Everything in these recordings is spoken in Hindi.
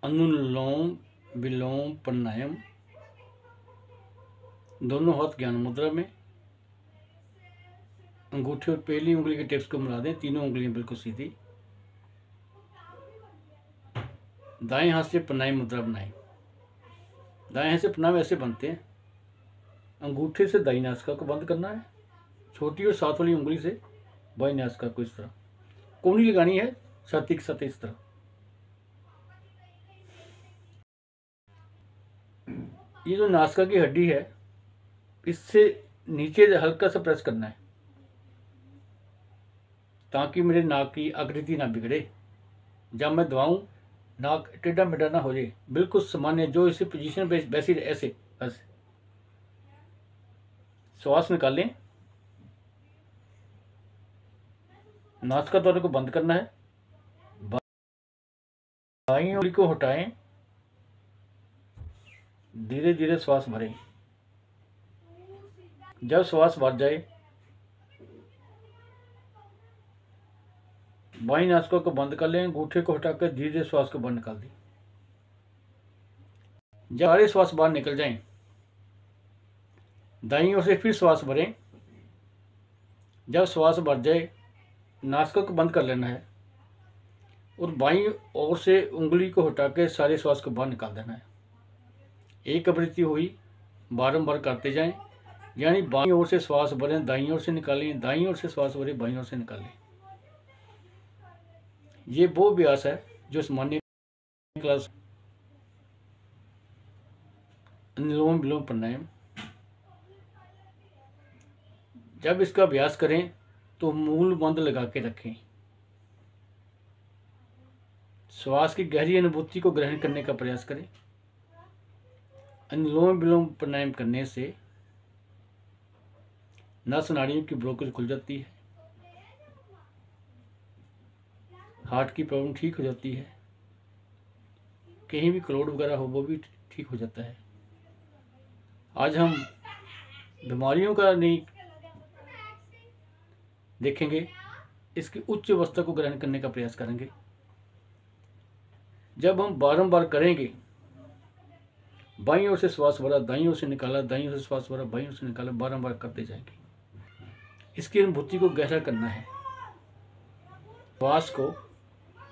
अनुलोम विलोम प्राणायाम। दोनों हाथ ज्ञान मुद्रा में, अंगूठे और पहली उंगली के टिप्स को मिला दें, तीनों उंगलियां बिल्कुल सीधी। दाएं हाथ से प्राणायाम मुद्रा बनाएं। दाएं हाथ से प्राणायाम ऐसे बनते हैं, अंगूठे से दाईं नासिका को बंद करना है, छोटी और साथ वाली उंगली से बाईं नासिका को इस तरह कोहनी लगानी है, छाती के साथ इस तरह। ये जो नासिका की हड्डी है, इससे नीचे हल्का सा प्रेस करना है ताकि मेरे नाक की आकृति ना बिगड़े। जब मैं दबाऊं नाक टेढ़ा मेढ़ा ना हो जाए, बिल्कुल सामान्य जो इसी पोजीशन वैसी ऐसे बस। श्वास निकालें, नासिका द्वार को बंद करना है, बाईं उंगली को हटाएं, धीरे धीरे श्वास भरें। जब श्वास भर जाए बाईं नासिका को बंद कर लें, अंगूठे को हटाकर धीरे धीरे श्वास को बाहर निकाल दें। जब सारे श्वास बाहर निकल जाएं, दाईं ओर से फिर श्वास भरें। जब श्वास भर जाए नासिका को बंद कर लेना है और बाईं ओर से उंगली को हटाकर सारे श्वास को बाहर निकाल देना है। एक आवृत्ति हुई, बारंबार करते जाएं, यानी बाईं ओर से श्वास भरें, दाईं ओर से निकालें, दाईं ओर से श्वास भरें, बाईं ओर से निकालें। ये वो अभ्यास है जो सामान्य क्लास अनुलोम विलोम प्राणायाम। जब इसका अभ्यास करें तो मूल बंद लगा के रखें। श्वास की गहरी अनुभूति को ग्रहण करने का प्रयास करें। अनुलोम विलोम प्राणायाम करने से नस नाड़ियों की ब्लॉकेज खुल जाती है, हार्ट की प्रॉब्लम ठीक हो जाती है, कहीं भी क्लोट वगैरह हो वो भी ठीक हो जाता है। आज हम बीमारियों का नहीं देखेंगे, इसकी उच्च अवस्था को ग्रहण करने का प्रयास करेंगे। जब हम बारंबार करेंगे, बाईं ओर से श्वास भरा, दाईं ओर से निकाला, दाईं ओर से श्वास भरा, बाईं ओर से निकाला, बारंबार करते जाएंगे। इसकी अनुभूति को गहरा करना है। श्वास को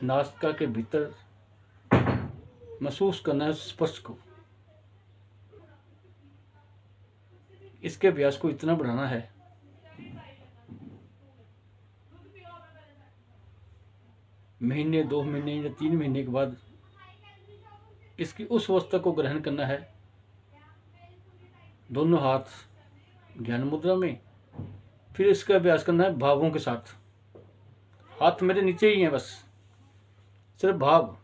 नासिका के भीतर महसूस करना है, स्पर्श को। इसके अभ्यास को इतना बढ़ाना है महीने, 2 महीने या 3 महीने के बाद इसकी उस अवस्था को ग्रहण करना है। दोनों हाथ ज्ञान मुद्रा में, फिर इसका अभ्यास करना है भावों के साथ। हाथ मेरे नीचे ही हैं, बस सिर्फ भाव।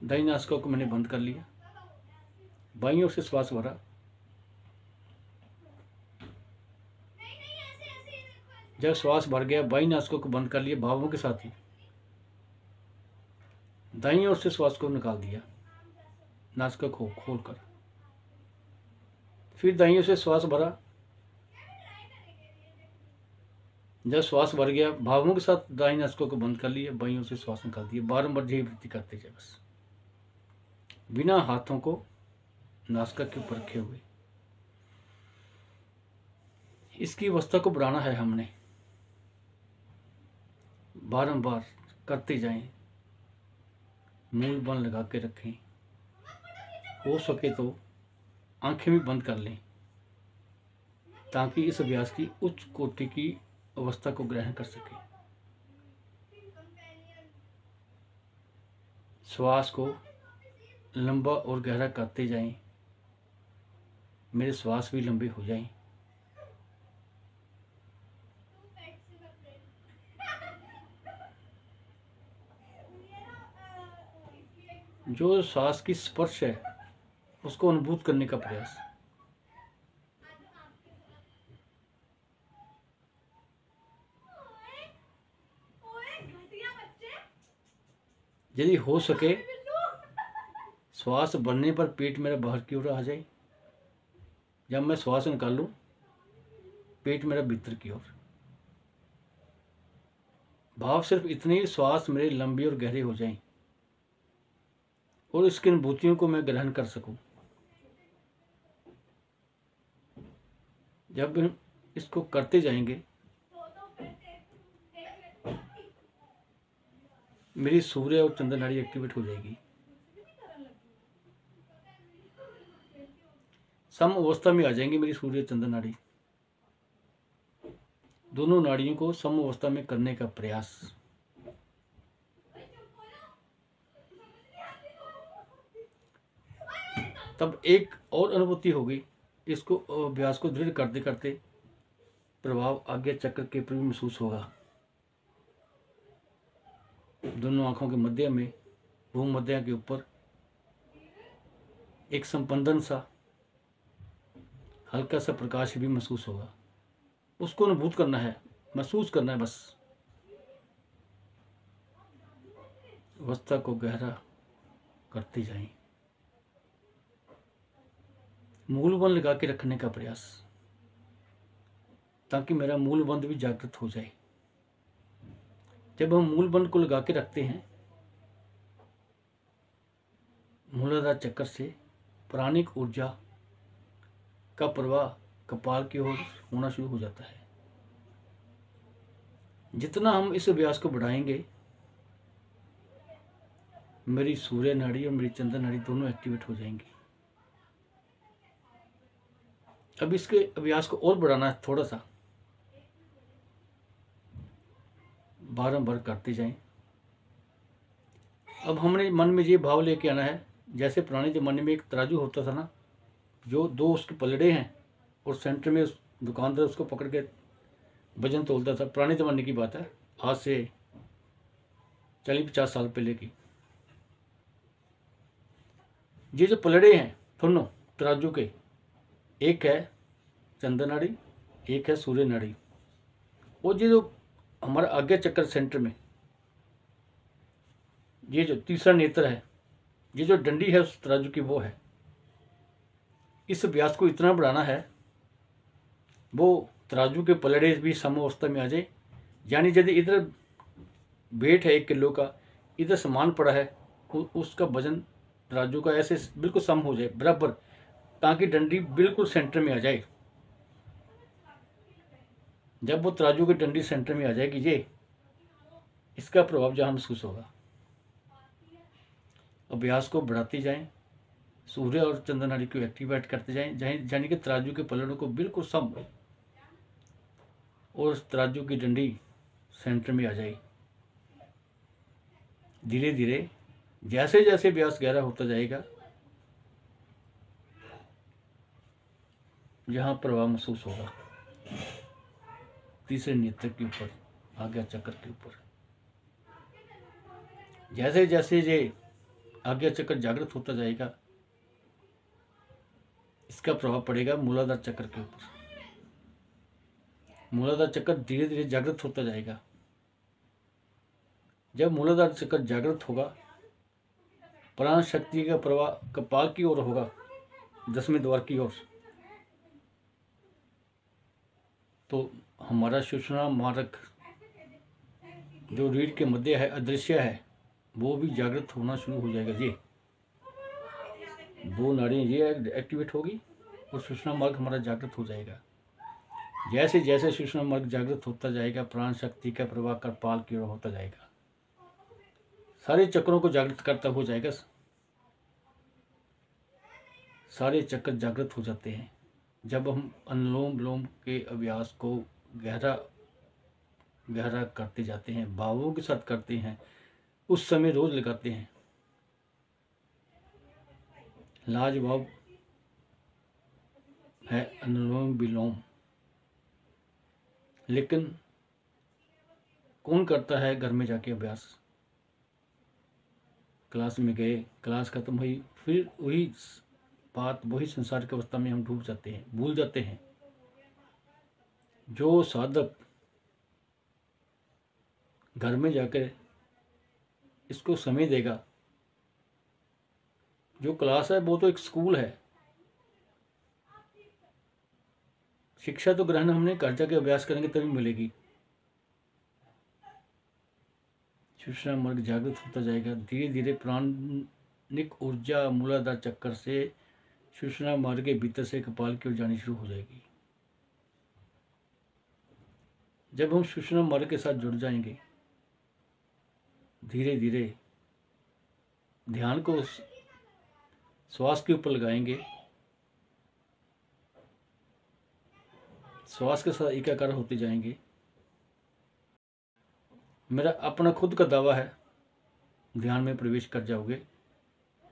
दाईं नासिका को मैंने बंद कर लिया, बाईं ओर से श्वास भरा, जब श्वास भर गया बाईं नासिका को बंद कर लिया भावों के साथ ही, दाईं ओर से श्वास को निकाल दिया नासिका को खोलकर, फिर दाईं ओर से श्वास भरा, जब श्वास भर गया भावों के साथ दाईं नासिका को बंद कर लिया, बाईं ओर से श्वास निकाल दिया। बारंबार यही वृत्ति करते जाए, बस बिना हाथों को नासिका के ऊपर रखे हुए। इसकी अवस्था को बढ़ाना है हमने, बारंबार करते जाएं, मूल बंद लगा के रखें, हो सके तो आंखें भी बंद कर लें ताकि इस अभ्यास की उच्च कोटि की अवस्था को ग्रहण कर सके। श्वास को लंबा और गहरा करते जाएं, मेरे श्वास भी लंबे हो जाएं। जो श्वास की स्पर्श है उसको अनुभूत करने का प्रयास। यदि हो सके श्वास भरने पर पेट मेरा बाहर की ओर आ जाए, जब मैं श्वास निकालूं पेट मेरा भीतर की ओर। भाव सिर्फ इतने ही, श्वास मेरे लंबे और गहरे हो जाएं और इसकी अनुभूतियों को मैं ग्रहण कर सकूं। जब हम इसको करते जाएंगे मेरी सूर्य और चंद्र नाड़ी एक्टिवेट हो जाएगी। सम अवस्था में आ जाएंगी मेरी सूर्य चंद्र नाड़ी। दोनों नाड़ियों को सम अवस्था में करने का प्रयास। तब एक और अनुभूति होगी। इसको अभ्यास को दृढ़ करते करते प्रभाव आज्ञा चक्र के ऊपर भी महसूस होगा। दोनों आंखों के मध्य में, भूमध्य के ऊपर एक संपंदन सा हल्का सा प्रकाश भी महसूस होगा। उसको अनुभूत करना है, महसूस करना है बस। अवस्था को गहरा करते जाएं। मूल बंध लगा के रखने का प्रयास, ताकि मेरा मूल बंध भी जागृत हो जाए। जब हम मूल बंध को लगा के रखते हैं, मूलाधार चक्र से प्राणिक ऊर्जा का प्रवाह कपाल की ओर होना शुरू हो जाता है। जितना हम इस अभ्यास को बढ़ाएंगे, मेरी सूर्य नाड़ी और मेरी चंद्र नाड़ी दोनों एक्टिवेट हो जाएंगी। अब इसके अभ्यास को और बढ़ाना है थोड़ा सा, बारंबार करते जाएं। अब हमने मन में ये भाव लेके आना है, जैसे पुराने जमाने में एक तराजू होता था ना, जो दो उसके पलड़े हैं और सेंटर में उस दुकानदार उसको पकड़ के वजन तोलता था। पुराने ज़माने की बात है, आज से 40-50 साल पहले की। ये जो पलड़े हैं दोनों तराजू के, एक है चंद्र नाड़ी, एक है सूर्य नाड़ी। और ये जो हमारा आज्ञा चक्र सेंटर में ये जो तीसरा नेत्र है, ये जो डंडी है उस तराजू की, वो है। इस अभ्यास को इतना बढ़ाना है, वो तराजू के पलड़े भी समावस्था में आ जाए। यानी यदि इधर वेट है 1 किलो का, इधर सामान पड़ा है, उसका वजन तराजू का ऐसे बिल्कुल सम हो जाए, बराबर, ताकि डंडी बिल्कुल सेंटर में आ जाए। जब वो तराजू की डंडी सेंटर में आ जाएगी, ये इसका प्रभाव जहाँ महसूस होगा। अभ्यास को बढ़ाते जाएं, सूर्य और चंद्र नाड़ी को एक्टिवेट करते जाएं, यानी कि तराजू के पलड़ों को बिल्कुल सम और तराजू की डंडी सेंटर में आ जाए। धीरे धीरे जैसे जैसे अभ्यास गहरा होता जाएगा, यहाँ प्रभाव महसूस होगा तीसरे नेत्र के ऊपर, आज्ञा चक्र के ऊपर। जैसे जैसे ये आज्ञा चक्र जागृत होता जाएगा, इसका प्रभाव पड़ेगा मूलाधार चक्र के ऊपर। मूलाधार चक्र धीरे धीरे जागृत होता जाएगा। जब मूलाधार चक्र जागृत होगा, प्राण शक्ति का प्रवाह कपाल की ओर होगा, 10वें द्वार की ओर, तो हमारा सुषुम्ना मार्ग जो रीढ़ के मध्य है, अदृश्य है, वो भी जागृत होना शुरू हो जाएगा। ये दो नाड़ियाँ ये एक्टिवेट होगी और सुषुम्ना मार्ग हमारा जागृत हो जाएगा। जैसे जैसे सुषुम्ना मार्ग जागृत होता जाएगा, प्राण शक्ति का प्रवाह कपाल की ओर होता जाएगा, सारे चक्रों को जागृत करता हो जाएगा। सारे चक्र जागृत हो जाते हैं जब हम अनुलोम विलोम के अभ्यास को गहरा गहरा करते जाते हैं, भावों के साथ करते हैं। उस समय रोज लगाते हैं। लाजवाब है अनुलोम विलोम, लेकिन कौन करता है घर में जाके अभ्यास? क्लास में गए, क्लास खत्म हुई, फिर वही बात, वही संसार की अवस्था में हम डूब जाते हैं, भूल जाते हैं। जो साधक घर में जाकर इसको समय देगा, जो क्लास है वो तो एक स्कूल है। शिक्षा तो ग्रहण हमने घर जाके अभ्यास करेंगे तभी मिलेगी। सुषुम्ना मार्ग जागृत होता जाएगा। धीरे धीरे प्राणिक ऊर्जा मूलाधार चक्कर से सुषुम्ना मार्ग के भीतर से कपाल की ओर जानी शुरू हो जाएगी। जब हम सुषुम्ना मार्ग के साथ जुड़ जाएंगे, धीरे धीरे ध्यान को श्वास के ऊपर लगाएंगे, श्वास के साथ एकाकार होते जाएंगे। मेरा अपना खुद का दावा है, ध्यान में प्रवेश कर जाओगे।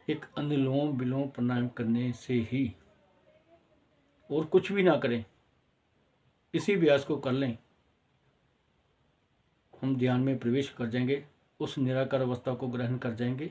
एक अनुलोम विलोम प्राणायाम करने से ही, और कुछ भी ना करें, इसी अभ्यास को कर लें, हम ध्यान में प्रवेश कर जाएंगे, उस निराकार अवस्था को ग्रहण कर जाएंगे।